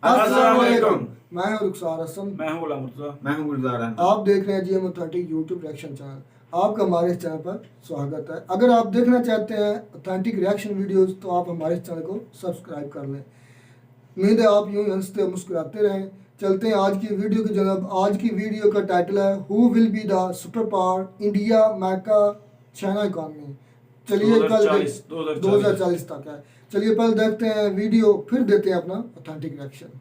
अस्सलामुअलैकुम। मैं हूं रुखसार हसन। मैं हूं गुलाम मुर्तज़ा। मैं हूं गुलजार अहमद। आप देख रहे हैं GM authentic YouTube reaction channel. आपका हमारे इस चैनल पर स्वागत है। अगर आप देखना चाहते हैं ऑथेंटिक रिएक्शन वीडियोस तो आप हमारे इस चैनल को सब्सक्राइब कर लें। उम्मीद है आप यूं हंसते मुस्कुराते रहें। चलते हैं आज की वीडियो की जनाब। आज की वीडियो का टाइटल है who will be the super power India America China economy. चलिए कल 2040 तक है। चलिए पहले देखते हैं वीडियो, फिर देते हैं अपना ऑथेंटिक रिएक्शन।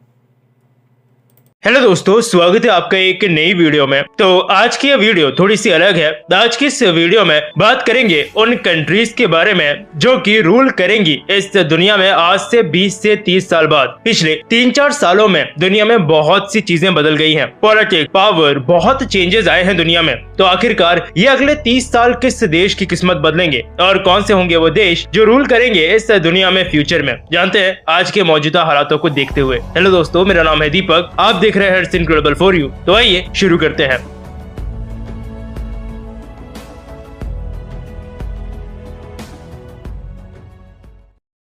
हेलो दोस्तों, स्वागत है आपका एक नई वीडियो में। तो आज की यह वीडियो थोड़ी सी अलग है। आज की इस वीडियो में बात करेंगे उन कंट्रीज के बारे में जो कि रूल करेंगी इस दुनिया में आज से 20 से 30 साल बाद। पिछले 3-4 सालों में दुनिया में बहुत सी चीजें बदल गई हैं। पॉलिटिक्स, पावर, बहुत चेंजेस आए हैं दुनिया में। तो आखिरकार ये अगले 30 साल किस देश की किस्मत बदलेंगे और कौन से होंगे वो देश जो रूल करेंगे इस दुनिया में फ्यूचर में, जानते हैं आज के मौजूदा हालातों को देखते हुए। हेलो दोस्तों, मेरा नाम है दीपक, आप देख रहे हैं इट्स इनक्रेडिबल फॉर यू। तो आइए शुरू करते हैं।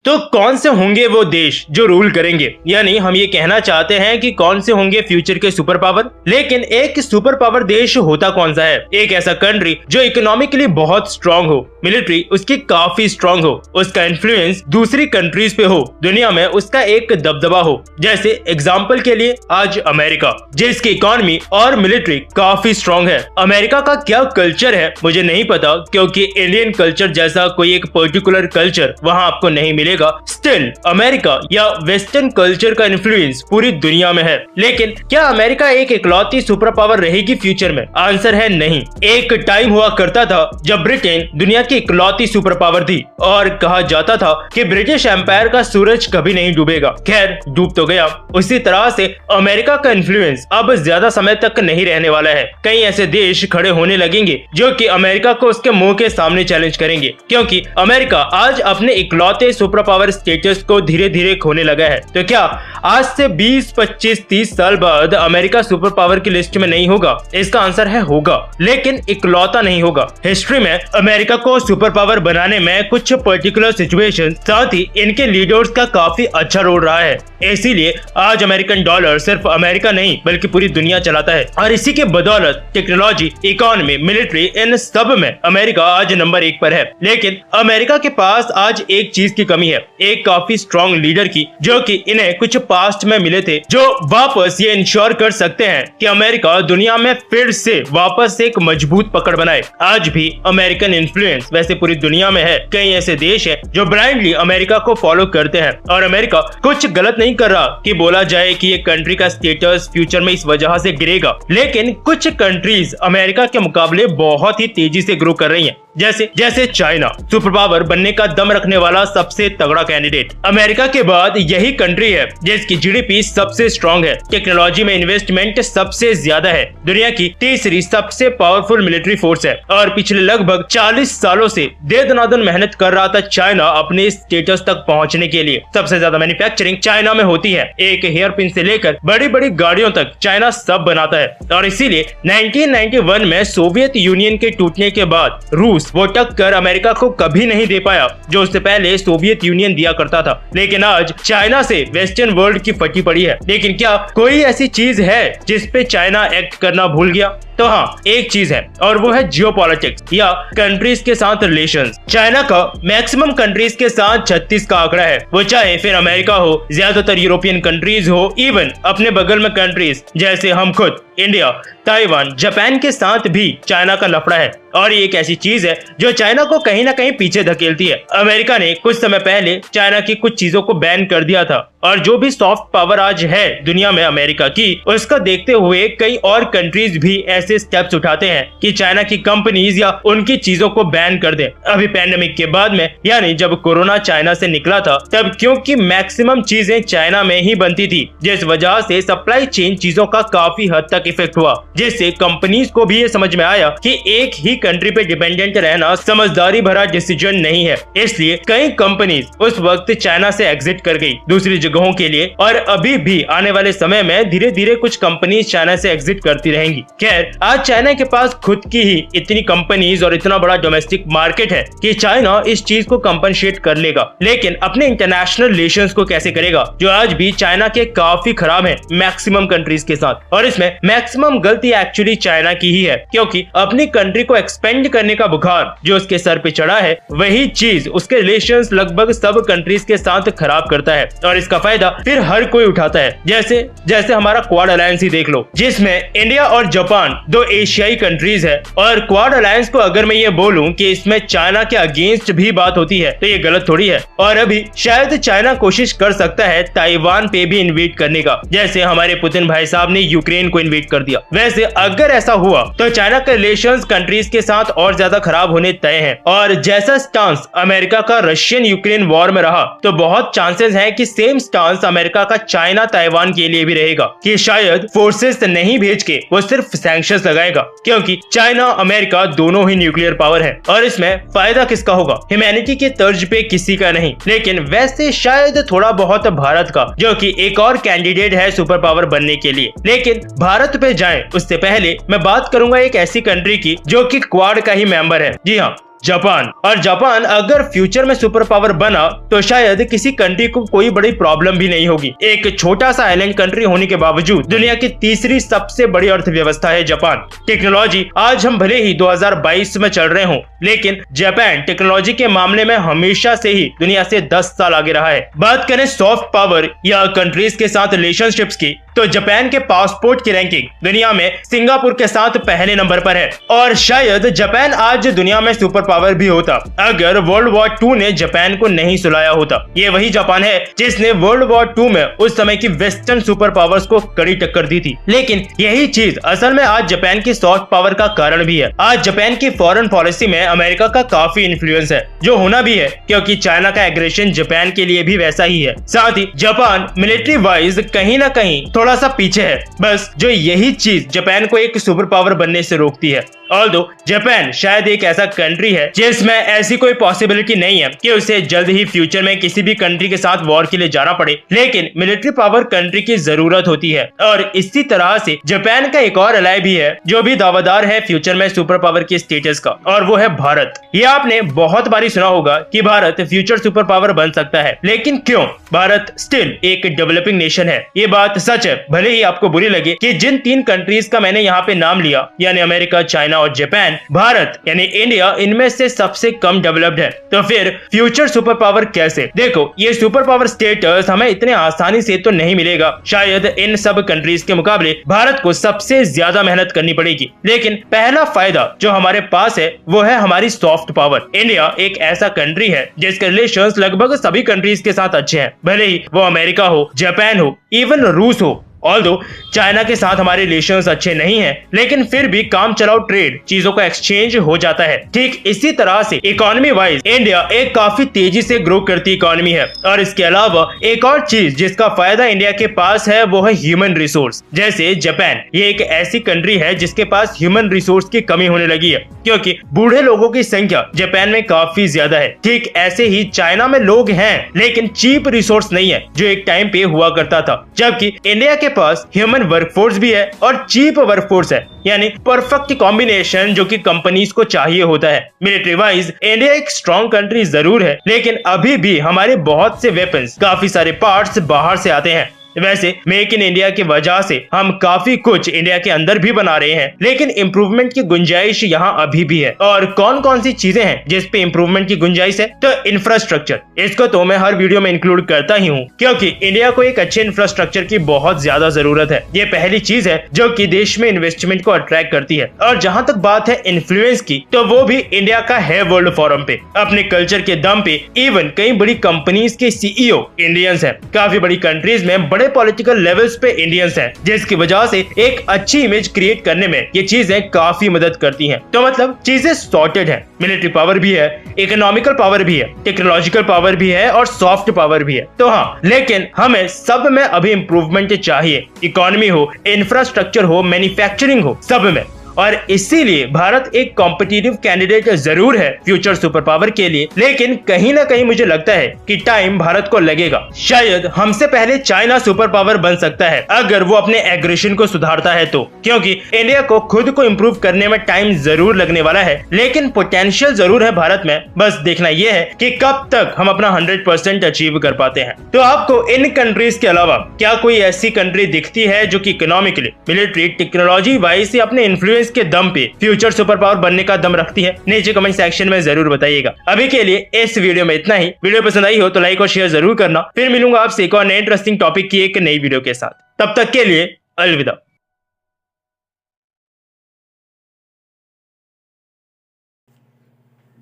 तो कौन से होंगे वो देश जो रूल करेंगे, यानी हम ये कहना चाहते हैं कि कौन से होंगे फ्यूचर के सुपर पावर। लेकिन एक सुपर पावर देश होता कौन सा है? एक ऐसा कंट्री जो इकोनॉमिकली बहुत स्ट्रांग हो, मिलिट्री उसकी काफी स्ट्रांग हो, उसका इन्फ्लुएंस दूसरी कंट्रीज पे हो, दुनिया में उसका एक दबदबा हो। जैसे एग्जांपल के लिए आज अमेरिका, जिसकी इकोनॉमी और मिलिट्री काफी स्ट्रांग है। अमेरिका का क्या कल्चर है मुझे नहीं पता, क्योंकि इंडियन कल्चर जैसा कोई एक पर्टिकुलर कल्चर वहां आपको नहीं मिलेगा। स्टिल अमेरिका या वेस्टर्न कल्चर का इन्फ्लुएंस पूरी दुनिया में है। लेकिन क्या अमेरिका एक इकलौती सुपर पावर रहेगी फ्यूचर में? आंसर है नहीं। एक टाइम हुआ करता था जब ब्रिटेन दुनिया की इकलौती सुपर पावर थी और कहा जाता था कि ब्रिटिश एम्पायर का सूरज कभी नहीं डूबेगा। खैर, डूब तो गया। उसी तरह से अमेरिका का इन्फ्लुएंस अब ज्यादा समय तक नहीं रहने वाला है। कई ऐसे देश खड़े होने लगेंगे जो कि अमेरिका को उसके मुंह के सामने चैलेंज करेंगे, क्योंकि अमेरिका आज अपने इकलौते सुपर पावर स्टेटस को धीरे धीरे खोने लगा है। तो क्या आज से 20, 25, 30 साल बाद अमेरिका सुपर पावर की लिस्ट में नहीं होगा? इसका आंसर है होगा, लेकिन इकलौता नहीं होगा। हिस्ट्री में अमेरिका को सुपर पावर बनाने में कुछ पर्टिकुलर सिचुएशन, साथ ही इनके लीडर्स का काफी अच्छा रोल रहा है। इसीलिए आज अमेरिकन डॉलर सिर्फ अमेरिका नहीं बल्कि पूरी दुनिया चलाता है। और इसी के बदौलत टेक्नोलॉजी, इकोनॉमी, मिलिट्री, इन सब में अमेरिका आज नंबर 1 पर है। लेकिन अमेरिका के पास आज एक चीज की कमी है, एक काफी स्ट्रॉन्ग लीडर की, जो कि इन्हें कुछ पास्ट में मिले थे, जो वापस ये इंश्योर कर सकते हैं कि अमेरिका दुनिया में फिर से वापस एक मजबूत पकड़ बनाए। आज भी अमेरिकन इन्फ्लुएंस वैसे पूरी दुनिया में है। कई ऐसे देश हैं जो ब्लाइंडली अमेरिका को फॉलो करते हैं और अमेरिका कुछ गलत नहीं कर रहा कि बोला जाए कि ये कंट्री का स्टेटस फ्यूचर में इस वजह से गिरेगा। लेकिन कुछ कंट्रीज अमेरिका के मुकाबले बहुत ही तेजी से ग्रो कर रही हैं। जैसे चाइना, सुपर पावर बनने का दम रखने वाला सबसे तगड़ा कैंडिडेट। अमेरिका के बाद यही कंट्री है जिसकी जीडीपी सबसे स्ट्रांग है, टेक्नोलॉजी में इन्वेस्टमेंट सबसे ज्यादा है, दुनिया की तीसरी सबसे पावरफुल मिलिट्री फोर्स है। और पिछले लगभग 40 सालों से दे दनादन मेहनत कर रहा था चाइना अपने स्टेटस तक पहुंचने के लिए। सबसे ज्यादा मैन्युफैक्चरिंग चाइना में होती है। एक हेयर पिन से लेकर बड़ी बड़ी गाड़ियों तक चाइना सब बनाता है। और इसीलिए 1991 में सोवियत यूनियन के टूटने के बाद रूस वो टक्कर अमेरिका को कभी नहीं दे पाया जो उससे पहले सोवियत यूनियन दिया करता था। लेकिन आज चाइना से वेस्टर्न वर्ल्ड की फटी पड़ी है। लेकिन क्या कोई ऐसी चीज है जिस पे चाइना एक्ट करना भूल गया? तो हाँ, एक चीज है और वो है जियोपॉलिटिक्स या कंट्रीज के साथ रिलेशंस। चाइना का मैक्सिमम कंट्रीज के साथ 36 का आंकड़ा है। वो चाहे फिर अमेरिका हो, ज्यादातर यूरोपियन कंट्रीज हो, इवन अपने बगल में कंट्रीज जैसे हम खुद, इंडिया, ताइवान, जापान के साथ भी चाइना का लफड़ा है। और ये एक ऐसी चीज है जो चाइना को कहीं ना कहीं पीछे धकेलती है। अमेरिका ने कुछ समय पहले चाइना की कुछ चीजों को बैन कर दिया था और जो भी सॉफ्ट पावर आज है दुनिया में अमेरिका की, उसका देखते हुए कई और कंट्रीज भी ऐसे स्टेप्स उठाते हैं कि चाइना की कंपनीज या उनकी चीजों को बैन कर दें। अभी पैंडेमिक के बाद में, यानी जब कोरोना चाइना से निकला था, तब क्योंकि मैक्सिमम चीजें चाइना में ही बनती थी, जिस वजह से सप्लाई चेन चीजों का काफी हद तक इफेक्ट हुआ, जिससे कंपनीज को भी ये समझ में आया कि एक ही कंट्री पे डिपेंडेंट रहना समझदारी भरा डिसीजन नहीं है। इसलिए कई कंपनीज उस वक्त चाइना से एग्जिट कर गई दूसरी जगहों के लिए, और अभी भी आने वाले समय में धीरे धीरे कुछ कंपनीज चाइना से एग्जिट करती रहेंगी। खैर, आज चाइना के पास खुद की ही इतनी कंपनीज और इतना बड़ा डोमेस्टिक मार्केट है कि चाइना इस चीज को कंपनसेट कर लेगा, लेकिन अपने इंटरनेशनल रिलेशंस को कैसे करेगा जो आज भी चाइना के काफी खराब है मैक्सिमम कंट्रीज के साथ। और इसमें मैक्सिमम गलती एक्चुअली चाइना की ही है, क्योंकि अपनी कंट्री को एक्सपेंड करने का बुखार जो उसके सर पे चढ़ा है वही चीज उसके रिलेशंस लगभग सब कंट्रीज के साथ खराब करता है और इसका फायदा फिर हर कोई उठाता है। जैसे हमारा क्वाड अलायंस ही देख लो, जिसमें इंडिया और जापान दो एशियाई कंट्रीज है। और क्वाड अलायंस को अगर मैं ये बोलूं कि इसमें चाइना के अगेंस्ट भी बात होती है तो ये गलत थोड़ी है। और अभी शायद चाइना कोशिश कर सकता है ताइवान पे भी इन्वेट करने का, जैसे हमारे पुतिन भाई साहब ने यूक्रेन को इन्वेट कर दिया। वैसे अगर ऐसा हुआ तो चाइना के रिलेशंस कंट्रीज के साथ और ज्यादा खराब होने तय हैं। और जैसा स्टांस अमेरिका का रशियन यूक्रेन वॉर में रहा तो बहुत चांसेस हैं कि सेम स्टांस अमेरिका का चाइना ताइवान के लिए भी रहेगा कि शायद फोर्सेस नहीं भेज के वो सिर्फ सैंक्शंस लगाएगा, क्योंकि चाइना अमेरिका दोनों ही न्यूक्लियर पावर है और इसमें फायदा किसका होगा? ह्यूमैनिटी के तर्ज पे किसी का नहीं, लेकिन वैसे शायद थोड़ा बहुत भारत का, जो कि एक और कैंडिडेट है सुपर पावर बनने के लिए। लेकिन भारत पे जाएं उससे पहले मैं बात करूंगा एक ऐसी कंट्री की जो कि क्वाड का ही मेंबर है। जी हाँ, जापान। और जापान अगर फ्यूचर में सुपर पावर बना तो शायद किसी कंट्री को कोई बड़ी प्रॉब्लम भी नहीं होगी। एक छोटा सा आइलैंड कंट्री होने के बावजूद दुनिया की तीसरी सबसे बड़ी अर्थव्यवस्था है जापान। टेक्नोलॉजी आज हम भले ही 2022 में चल रहे हों, लेकिन जापान टेक्नोलॉजी के मामले में हमेशा से ही दुनिया से 10 साल आगे रहा है। बात करें सॉफ्ट पावर या कंट्रीज के साथ रिलेशनशिप्स की तो जापान के पासपोर्ट की रैंकिंग दुनिया में सिंगापुर के साथ पहले नंबर पर है। और शायद जापान आज दुनिया में सुपर पावर भी होता अगर वर्ल्ड वॉर 2 ने जापान को नहीं सुलाया होता। ये वही जापान है जिसने वर्ल्ड वॉर 2 में उस समय की वेस्टर्न सुपर पावर्स को कड़ी टक्कर दी थी। लेकिन यही चीज असल में आज जापान की सॉफ्ट पावर का कारण भी है। आज जापान की फॉरेन पॉलिसी में अमेरिका का काफी इन्फ्लुएंस है, जो होना भी है क्योंकि चाइना का एग्रेशन जापान के लिए भी वैसा ही है। साथ ही जापान मिलिट्री वाइज कहीं ना कहीं थोड़ा सा पीछे है, बस जो यही चीज जापान को एक सुपर पावर बनने से रोकती है। ऑल्दो जापान शायद एक ऐसा कंट्री है जिसमें ऐसी कोई पॉसिबिलिटी नहीं है कि उसे जल्द ही फ्यूचर में किसी भी कंट्री के साथ वॉर के लिए जाना पड़े, लेकिन मिलिट्री पावर कंट्री की जरूरत होती है। और इसी तरह से जापान का एक और अलाय भी है जो भी दावेदार है फ्यूचर में सुपर पावर के स्टेटस का, और वो है भारत। ये आपने बहुत बारी सुना होगा कि भारत फ्यूचर सुपर पावर बन सकता है, लेकिन क्यों? भारत स्टिल एक डेवलपिंग नेशन है। ये बात सच है, भले ही आपको बुरी लगे कि जिन 3 कंट्रीज का मैंने यहाँ पे नाम लिया यानी अमेरिका, चाइना और जापान, भारत यानी इंडिया इनमें से सबसे कम डेवलप्ड है। तो फिर फ्यूचर सुपर पावर कैसे? देखो, ये सुपर पावर स्टेटस हमें इतने आसानी से तो नहीं मिलेगा। शायद इन सब कंट्रीज के मुकाबले भारत को सबसे ज्यादा मेहनत करनी पड़ेगी। लेकिन पहला फायदा जो हमारे पास है वो है हमारी सॉफ्ट पावर। इंडिया एक ऐसा कंट्री है जिसके रिलेशंस लगभग सभी कंट्रीज के साथ अच्छे हैं, भले ही वो अमेरिका हो, जापान हो, इवन रूस हो। ऑल्दो चाइना के साथ हमारे रिलेशंस अच्छे नहीं हैं, लेकिन फिर भी काम चलाओ ट्रेड, चीजों का एक्सचेंज हो जाता है। ठीक इसी तरह से इकोनॉमी वाइज इंडिया एक काफी तेजी से ग्रो करती इकोनॉमी है। और इसके अलावा एक और चीज जिसका फायदा इंडिया के पास है वो है ह्यूमन रिसोर्स। जैसे जापान, ये एक ऐसी कंट्री है जिसके पास ह्यूमन रिसोर्स की कमी होने लगी है क्योंकि बूढ़े लोगों की संख्या जापान में काफी ज्यादा है। ठीक ऐसे ही चाइना में लोग हैं लेकिन चीप रिसोर्स नहीं है जो एक टाइम पे हुआ करता था, जबकि इंडिया के पास ह्यूमन वर्कफोर्स भी है और चीप वर्कफोर्स है, यानी परफेक्ट कॉम्बिनेशन जो कि कंपनीज को चाहिए होता है। मिलिट्री वाइज इंडिया एक स्ट्रॉन्ग कंट्री जरूर है, लेकिन अभी भी हमारे बहुत से वेपन्स, काफी सारे पार्ट्स बाहर से आते हैं। वैसे मेक इन इंडिया की वजह से हम काफी कुछ इंडिया के अंदर भी बना रहे हैं, लेकिन इम्प्रूवमेंट की गुंजाइश यहाँ अभी भी है। और कौन कौन सी चीजें हैं जिस पे इम्प्रूवमेंट की गुंजाइश है? तो इंफ्रास्ट्रक्चर, इसको तो मैं हर वीडियो में इंक्लूड करता ही हूँ क्योंकि इंडिया को एक अच्छे इंफ्रास्ट्रक्चर की बहुत ज्यादा जरूरत है। ये पहली चीज है जो कि देश में इन्वेस्टमेंट को अट्रैक्ट करती है। और जहाँ तक बात है इन्फ्लुएंस की, तो वो भी इंडिया का है वर्ल्ड फोरम पे। अपने कल्चर के दम पे इवन कई बड़ी कंपनीज के सीईओ इंडियंस हैं। काफी बड़ी कंट्रीज में बड़े पॉलिटिकल लेवल्स पे इंडियंस हैं, जिसकी वजह से एक अच्छी इमेज क्रिएट करने में ये चीजें काफी मदद करती हैं। तो मतलब चीजें सॉर्टेड हैं। मिलिट्री पावर भी है, इकोनॉमिकल पावर भी है, टेक्नोलॉजिकल पावर भी है और सॉफ्ट पावर भी है। तो हाँ, लेकिन हमें सब में अभी इम्प्रूवमेंट चाहिए। इकोनॉमी हो, इंफ्रास्ट्रक्चर हो, मैन्युफैक्चरिंग हो, सब में। और इसीलिए भारत एक कॉम्पिटिटिव कैंडिडेट जरूर है फ्यूचर सुपर पावर के लिए, लेकिन कहीं ना कहीं मुझे लगता है कि टाइम भारत को लगेगा। शायद हमसे पहले चाइना सुपर पावर बन सकता है अगर वो अपने एग्रेशन को सुधारता है तो, क्योंकि इंडिया को खुद को इम्प्रूव करने में टाइम जरूर लगने वाला है, लेकिन पोटेंशियल जरूर है भारत में। बस देखना यह है कि कब तक हम अपना 100% अचीव कर पाते हैं। तो आपको इन कंट्रीज के अलावा क्या कोई ऐसी कंट्री दिखती है जो कि इकोनॉमिकली, मिलिट्री, टेक्नोलॉजी वाइज से अपने इन्फ्लुएंस के दम पे फ्यूचर सुपर पावर बनने का दम रखती है? नीचे कमेंट सेक्शन में जरूर बताइएगा। अभी के लिए इस वीडियो में इतना ही। वीडियो पसंद आई हो तो लाइक और शेयर जरूर करना। फिर मिलूंगा आपसे एक और नए इंटरेस्टिंग टॉपिक की एक नई वीडियो के साथ। तब तक के लिए अलविदा।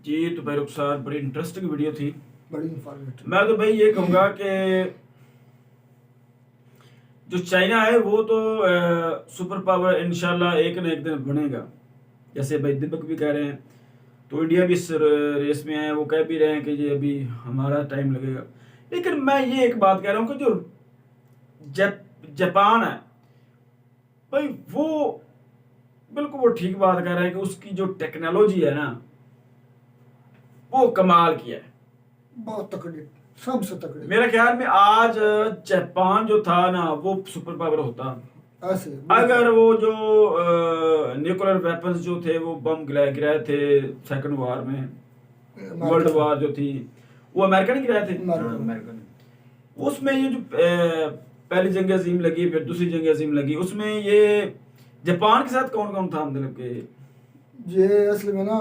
जी तो भाई रुखसार, बड़ी इंटरेस्टिंग वीडियो थी, बड़ी इंफॉर्मेटिव। मैं तो भाई ये कहूँगा कि जो चाइना है वो तो सुपर पावर इंशाल्लाह एक न एक दिन बनेगा, जैसे भाई दीपक भी कह रहे हैं। तो इंडिया भी इस रेस में है, वो कह भी रहे हैं कि ये अभी हमारा टाइम लगेगा। लेकिन मैं ये एक बात कह रहा हूँ कि जो जापान है भाई, वो बिल्कुल वो ठीक बात कह रहे हैं कि उसकी जो टेक्नोलॉजी है ना वो कमाल की है, बहुत तकड़ी, सबसे तकड़ी। मेरे ख्याल में आज जापान जो था ना वो सुपर पावर होता ऐसे अगर वो जो न्यूक्लियर वेपन्स जो थे वो बम गिराए थे सेकंड वार में, वर्ल्ड वार जो थी वो अमेरिका ने गिराए थे। अमेरिका ने उसमें ये जो पहली जंग अजीम लगी, फिर दूसरी जंग अजीम लगी, उसमें ये जापान के साथ कौन कौन था? मतलब के ये असल में ना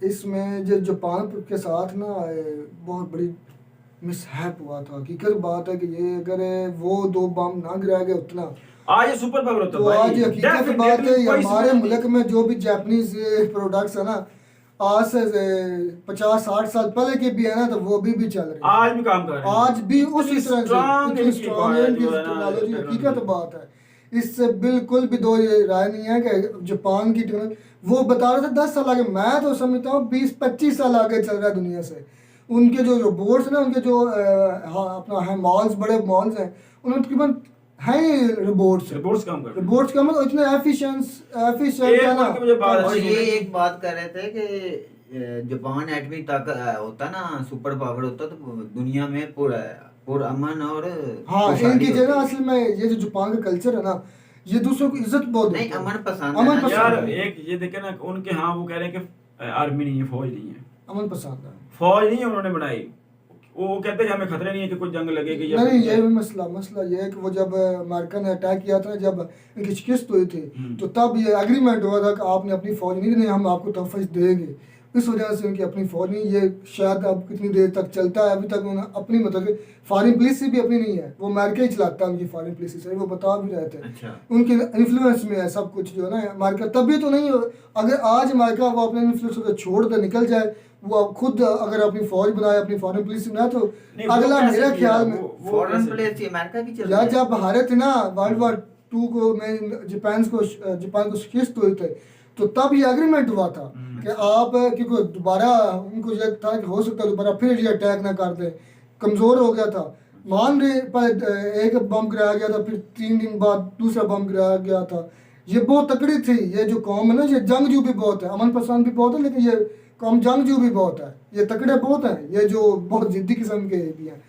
इसमें जो जापान के साथ ना बहुत बड़ी मिसहैप हुआ था। हकीकत बात है कि ये अगर वो 2 बम ना गिराया गया उतना, आज ये सुपर पावर होता तो आज हकीकत बात है हमारे मुल्क मुल्क में जो भी जापानीज प्रोडक्ट्स है ना, आज से 50-60 साल पहले के भी है ना, तो वो भी चल रहे हैं, आज भी काम कर रहे हैं, आज भी उसी तरह से strong इतनी इनकी strong है इनकी जो है ना, टेक्नोलॉजी। technology। हकीकत बात है, इससे बिल्कुल भी दो राय नहीं है कि जापान की टेक्नोलॉजी, वो बता रहे थे 10 साल आगे, मैं तो समझता हूँ 20-25 साल आगे चल रहा है दुनिया से। उनके जो रोबोट्स ना, उनके जो अपना है मॉल्स, बड़े मॉल्स हैं, उनमें तकरीबन है रिपोर्ट्स काम कर रहे हैं। रोबोट्स का मतलब इतने एफिशिएंट एक है ना। बात की मुझे बात और अच्छी ये लगी। एक बात कर रहे थे कि जापान एटमी ताकत होता ना, सुपर पावर होता तो दुनिया में पूरा अमन और हाँ, खुशहाली इनकी जगह होती। असल में ये जो जापान का कल्चर है ना, ये दूसरों की इज्जत बहुत नहीं, देता है। अमन पसंद अमन है ना। पसंद यार है। एक ये देखे ना उनके, हाँ वो कह रहे हैं कि आर्मी नहीं है, फौज नहीं है, अमन पसंद है। फौज नहीं है उन्होंने बनाई। वो कहते हैं हमें खतरे नहीं है कि कोई जंग लगेगी या नहीं, कुछ ये है। भी मसला ये है कि वो जब अमेरिका ने अटैक किया था, जब इनकी शिकस्त हुई थी, तो तब ये एग्रीमेंट हुआ था कि आपने अपनी फौज नहीं देनी, हम आपको तोहफे देंगे। इस वजह से उनकी अपनी फौज नहीं, ये शायद अब कितनी देर तक चलता है, अभी तक उन्होंने अपनी मतलब फॉरेन पुलिस भी अपनी नहीं है, वो अमेरिका ही चलाता है उनकी फॉरेन पुलिस से, वो बता भी रहे थे। अच्छा। उनके इन्फ्लुएंस में है सब कुछ जो है ना अमेरिका, तभी तो नहीं अगर आज अमेरिका वो अपने इन्फ्लुएंस को छोड़ कर निकल जाए, वो अब खुद अगर अपनी फौज बनाए, अपनी फॉरेन पुलिस बनाए, तो नहीं, वो अगला कैसे मेरे किया? ख्याल में वो फॉरेन कैसे? प्लेस अमेरिका की चल या रही है। जब हारे थे ना वर्ल्ड वार 2 को में जापान को शिकस्त हुई थे, तो तब ये एग्रीमेंट हुआ था कि आप क्योंकि दोबारा उनको ये था कि हो सकता है दोबारा फिर ये अटैक ना कर दे, कमज़ोर हो गया था। मान रहे पर एक बम गिराया गया था, फिर 3 दिन बाद दूसरा बम गिराया गया था। ये बहुत तकड़ी थी, ये जो कौम है ना, ये जंगजू भी बहुत है, अमन पसंद भी बहुत है, लेकिन ये कौम जंगजू भी बहुत है, ये तकड़े बहुत हैं, ये जो बहुत ज़िद्दी किस्म के भी हैं।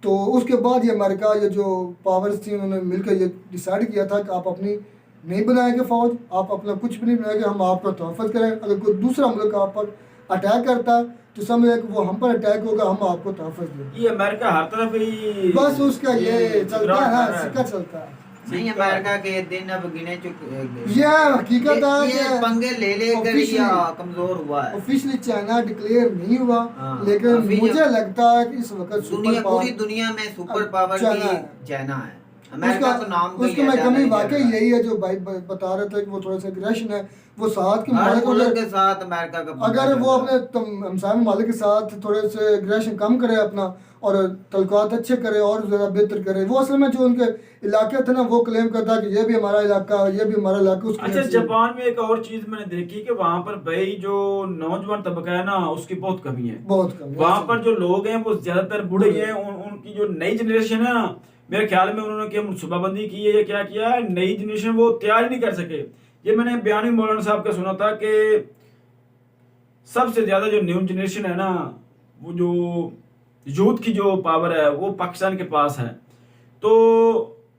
तो उसके बाद ये अमेरिका, ये जो पावर्स थी, उन्होंने मिलकर ये डिसाइड किया था कि आप अपनी नहीं बनाएंगे फौज, आप अपना कुछ भी नहीं बनाएंगे, हम आपका तहफ़्फ़ुज़ करें। अगर कोई दूसरा मुल्क आप पर अटैक करता है तो समझे कि वो हम पर अटैक होगा, हम आपको तहफ़्फ़ुज़ देंगे। ये अमेरिका हर तरफ ही बस उसका ये चलता है ना, रहा है। सिक्का चलता है। नहीं, अमेरिका के दिन अब गिने चुके। ये हकीकत है ये कि पंगे ले कर officially- या कमजोर हुआ है। ऑफिशियली चाइना डिक्लेयर नहीं हुआ, हाँ, लेकिन अभी मुझे जब- लगता है कि इस वक्त दुनिया, सुपर पूरी पावर दुनिया में सुपर पावर चाइना की है। चाइना है। अमेरिका तो नाम को उसके ही में ज्यादा कमी नहीं चल वाकई रहा। यही है जो भाई बता रहे थे कि वो थोड़ा सा एग्रेशन है, वो साथ के हर ममालिक मुल्क अगर के साथ अमेरिका का पंगा अगर चल वो रहा है। अपने हमसाय ममालिक के साथ थोड़े से एग्रेशन कम करे अपना, और तल्लुकात अच्छे करे और ज़रा बेहतर करे। वो असल में जो उनके इलाके थे ना, वो क्लेम करता है कि ये भी हमारा इलाका, ये भी हमारा इलाका। उसकी अच्छा, वजह से- जापान में एक और चीज मैंने देखी कि वहाँ पर भाई जो नौजवान तबका है ना, उसकी बहुत कमी है। बहुत कम वहाँ पर जो लोग हैं वो ज्यादातर बूढ़े हैं। उनकी जो नई जनरेशन है ना, मेरे ख्याल में उन्होंने क्या मनसूबाबंदी की है या क्या किया है, नई जनरेशन वो तैयार ही नहीं कर सके। ये मैंने बयान भी मौलाना साहब का सुना था कि सबसे ज्यादा जो न्यू जनरेशन है ना, वो जो यूथ की जो पावर है वो पाकिस्तान के पास है। तो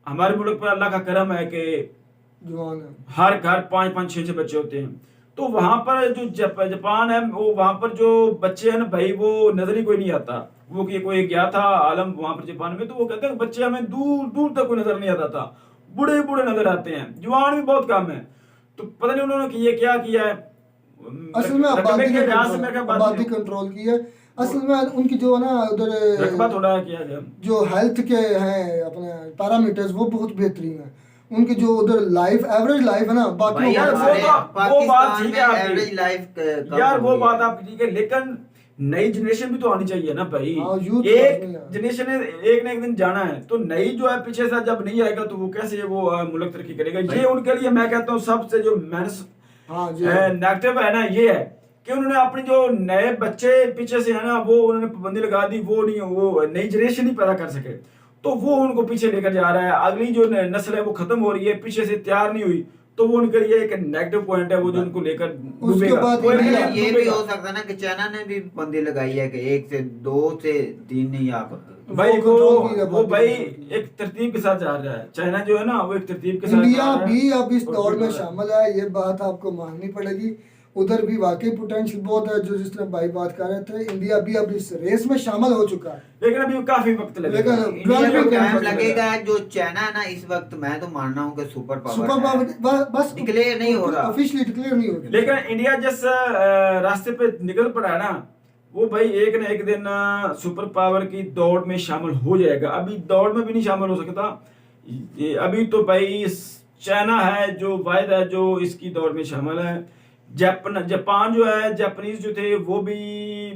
हमारे मुल्क पर अल्लाह का करम है कि जवान है। हर घर 5-5 6-6 बच्चे होते हैं। तो वहां पर जो जापान है, वो वहां पर जो बच्चे हैं ना भाई, वो नजर ही कोई नहीं आता। वो कि कोई गया था आलम वहां पर जापान में, तो वो कहते हैं बच्चे हमें दूर दूर तक कोई नजर नहीं आता था, बूढ़े बूढ़े नजर आते हैं, जवान भी बहुत कम है। तो पता नहीं उन्होंने ये क्या किया है। असल में रकबे के लिहाज से मेरे ख्याल बात आबादी नहीं- कंट्रोल की है। असल में उनकी जो है ना उधर रकबा थोड़ा किया गया। जो हेल्थ के हैं अपने पैरामीटर्स वो बहुत बेहतरीन है। उनकी जो उधर लाइफ एवरेज लाइफ है ना बाकी भाई यार, हमारे वो बात पाकिस्तान ठीक में है आपकी। एवरेज लाइफ यार वो बात आपकी ठीक है, लेकिन नई जनरेशन भी तो आनी चाहिए ना भाई। हाँ, youth एक तो आनी है। जनरेशन ने एक ना एक दिन जाना है, तो नई जो है पीछे से जब नहीं आएगा तो वो कैसे वो मुल्क तरक्की करेगा। ये उनके लिए मैं कहता हूँ सबसे जो हाँ जी नेगेटिव है ना, ये है कि उन्होंने अपने जो नए बच्चे पीछे से है ना, वो उन्होंने पाबंदी लगा दी, वो नई जनरेशन नहीं पैदा कर सके, तो वो उनको पीछे लेकर जा रहा है। अगली जो नस्ल है वो खत्म हो रही है, पीछे से तैयार नहीं हुई, तो वो उनके लिए एक नेगेटिव पॉइंट है, वो जो उनको लेकर डूबेगा। बाद वो इंडिया- लेकर ये भी डूबेगा। हो सकता है ना कि चाइना ने भी पाबंदी लगाई है कि 1 से 2 से 3 नहीं आप भाई वो control की है, वो भाई control की है। एक तरतीब के साथ जा रहा है। चाइना जो है ना वो एक तरतीब के साथ इंडिया जा रहा है। भी अब इस और दौर फिर में जा रहा है। शामिल है, ये बात आपको माननी पड़ेगी। उधर भी वाकई पोटेंशियल बहुत है, जो जिस तरह भाई बात कर रहे थे। इंडिया भी अब इस रेस में शामिल हो चुका है। लेकिन अभी काफी वक्त लगेगा। लेकिन इंडिया को ग्राउंड टाइम पे लगेगा। जो चाइना है ना इस वक्त मैं तो मान रहा हूँ कि सुपर सुपर पावर पावर बस डिक्लेयर नहीं हो रहा। ऑफिशियली डिक्लेयर नहीं हो रहा। लेकिन इंडिया जिस रास्ते पे निकल पड़ा है ना, वो भाई एक ना एक दिन सुपर पावर की दौड़ में शामिल हो जाएगा। अभी दौड़ में भी नहीं शामिल हो सकता। ये अभी तो भाई चाइना है जो वाहिद है जो इसकी दौड़ में शामिल है। जापान जो है, जापानीज जो थे वो भी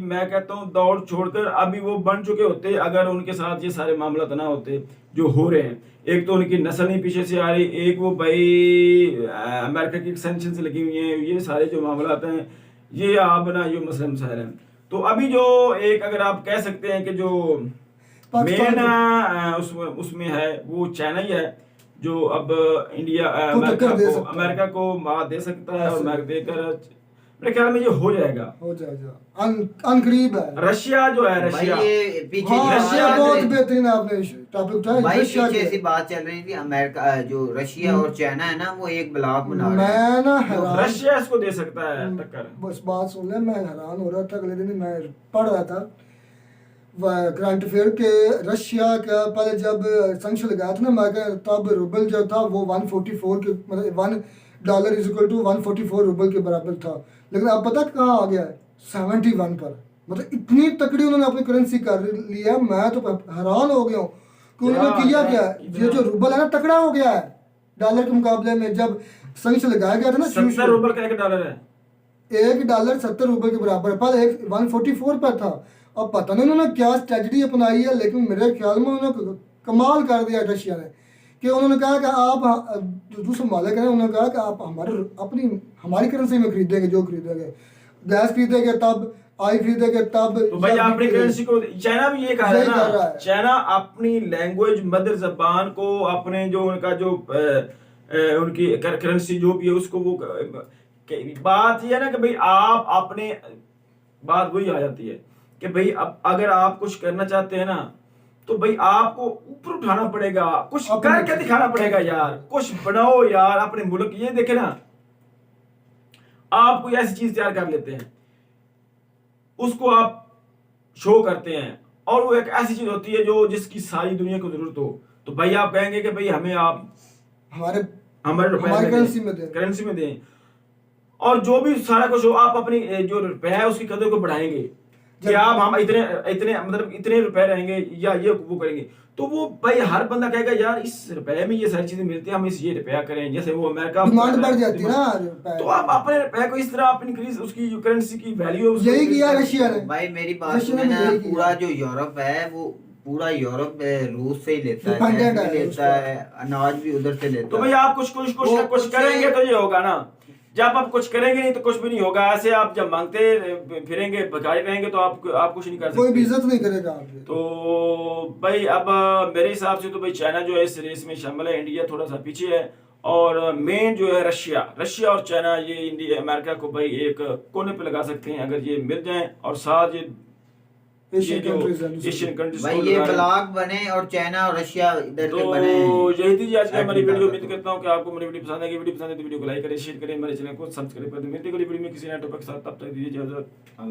मैं कहता हूँ दौड़ छोड़कर अभी वो बन चुके होते अगर उनके साथ ये सारे मामला ना होते जो हो रहे हैं। एक तो उनकी नस्ल नहीं पीछे से आ रही, एक वो भाई अमेरिका की सैंक्शन से लगी हुई हैं, ये सारे जो मामला हैं ये आप ना ये मसले मसाइल हैं। तो अभी जो एक अगर आप कह सकते हैं कि जो पाकिस्तान मेन उसमें है वो चाइना ही है, जो अब इंडिया को टक्कर दे सकता है। अमेरिका को मात दे सकता है और अमेरिका देकर मेरे ख्याल में ये हो जाएगा। हो जाएगा अनकरीब है। रशिया जो है, भाई रशिया ये पीछे हाँ, की रशिया बात बहुत चल रही- बेहतरीन है। आपने टॉपिक उठाया भाई रशिया पीछे के। ऐसी बात चल रही थी अमेरिका जो रशिया और चाइना है ना वो एक ब्लॉक बना रहे हैं। मैं ना हैरान रशिया इसको दे सकता है टक्कर। बस बात सुन ले, मैं हैरान हो रहा था। अगले दिन मैं पढ़ रहा था करंट अफेयर के रशिया का पहले जब संक्शन लगाया था ना अमेरिका, तब रूबल जो था वो 144 के मतलब $1 इज इक्वल टू 144 रूबल के बराबर था। लेकिन अब पता कहाँ आ गया है 71 पर। मतलब इतनी तकड़ी उन्होंने अपनी करेंसी कर ली है। मैं तो हैरान हो गया हूँ कि उन्होंने किया क्या है। ये जो रूबल है ना तकड़ा हो गया है डॉलर के मुकाबले में। जब संक्शन लगाया गया था ना 70 रूबल का $1 है। $1 70 रूपए के बराबर। पहले 144 पर था। अब पता नहीं उन्होंने क्या स्ट्रेटजी अपनाई है, लेकिन मेरे ख्याल में उन्होंने कमाल कर दिया रशिया ने कि उन्होंने कहा कि आप जो दूसरे मालिक हैं उन्होंने कहा कि आप हमारी करेंसी में खरीदेंगे, जो खरीदेंगे गैस खरीदेंगे तब, आई खरीदेंगे तब। तो भाई अपनी करेंसी को चाइना भी ये कह यही कर रहा रहा है है। ना, चाइना अपनी लैंग्वेज मदर जबान को अपने जो उनका जो उनकी करेंसी जो भी है उसको वो बात ये है ना कि भाई आप अपने बात वही आ जाती है कि भाई अब अगर आप कुछ करना चाहते हैं ना तो भाई आपको ऊपर उठाना पड़ेगा, कुछ करके दिखाना पड़ेगा यार, कुछ बनाओ यार अपने मुल्क। ये देखे ना आप कोई ऐसी चीज तैयार कर लेते हैं, उसको आप शो करते हैं और वो एक ऐसी चीज होती है जो जिसकी सारी दुनिया को जरूरत हो, तो भाई आप कहेंगे कि भाई हमें आप हमारे हमारे करेंसी में दें और जो भी सारा कुछ हो आप अपनी जो रुपया है उसकी कदर को बढ़ाएंगे कि आप हम इतने इतने मतलब इतने रुपए रहेंगे या ये वो करेंगे। तो वो भाई हर बंदा कहेगा यार इस रुपए में ये सारी चीजें मिलती है, हम इस ये रुपया करें। जैसे वो अमेरिका डिमांड बढ़ जाती है ना। तो आप अपने रुपए को इस तरह आप इंक्रीज उसकी जो करेंसी की वैल्यू है यही किया रशिया ने। भाई मेरी बात सुने ना, पूरा जो यूरोप है वो पूरा यूरोप रूस से ही लेता है, गैस भी लेता है, अनाज भी उधर से लेता है। तो भाई आप कुछ करेंगे तो ये होगा ना। जब आप कुछ करेंगे नहीं तो कुछ भी नहीं होगा। ऐसे आप जब मांगते फिरेंगे भगाए रहेंगे तो आप कुछ नहीं कर सकते, कोई भी इज्जत नहीं करेगा आपकी। तो भाई अब मेरे हिसाब से तो भाई चाइना जो है इस रेस में शामिल है, इंडिया थोड़ा सा पीछे है और मेन जो है रशिया और चाइना, ये इंडिया अमेरिका को भाई एक कोने पे लगा सकते हैं अगर ये मिल जाएं, और साथ ये एशियन जो कंट्रीज हैं एशियन कंट्रीज भाई ये ब्लॉक बने और चाइना और रशिया इधर के तो बने। यही थी जी आज की हमारी एटमी वीडियो। ताकत उम्मीद करता हूँ कि आपको मेरी वीडियो पसंद आएगी। वीडियो पसंद है तो वीडियो को लाइक करें, शेयर करें, हमारे चैनल को सब्सक्राइब कर दें। मिलते हैं अगली वीडियो में किसी नए टॉपिक के साथ, तब तक दीजिए इजाजत।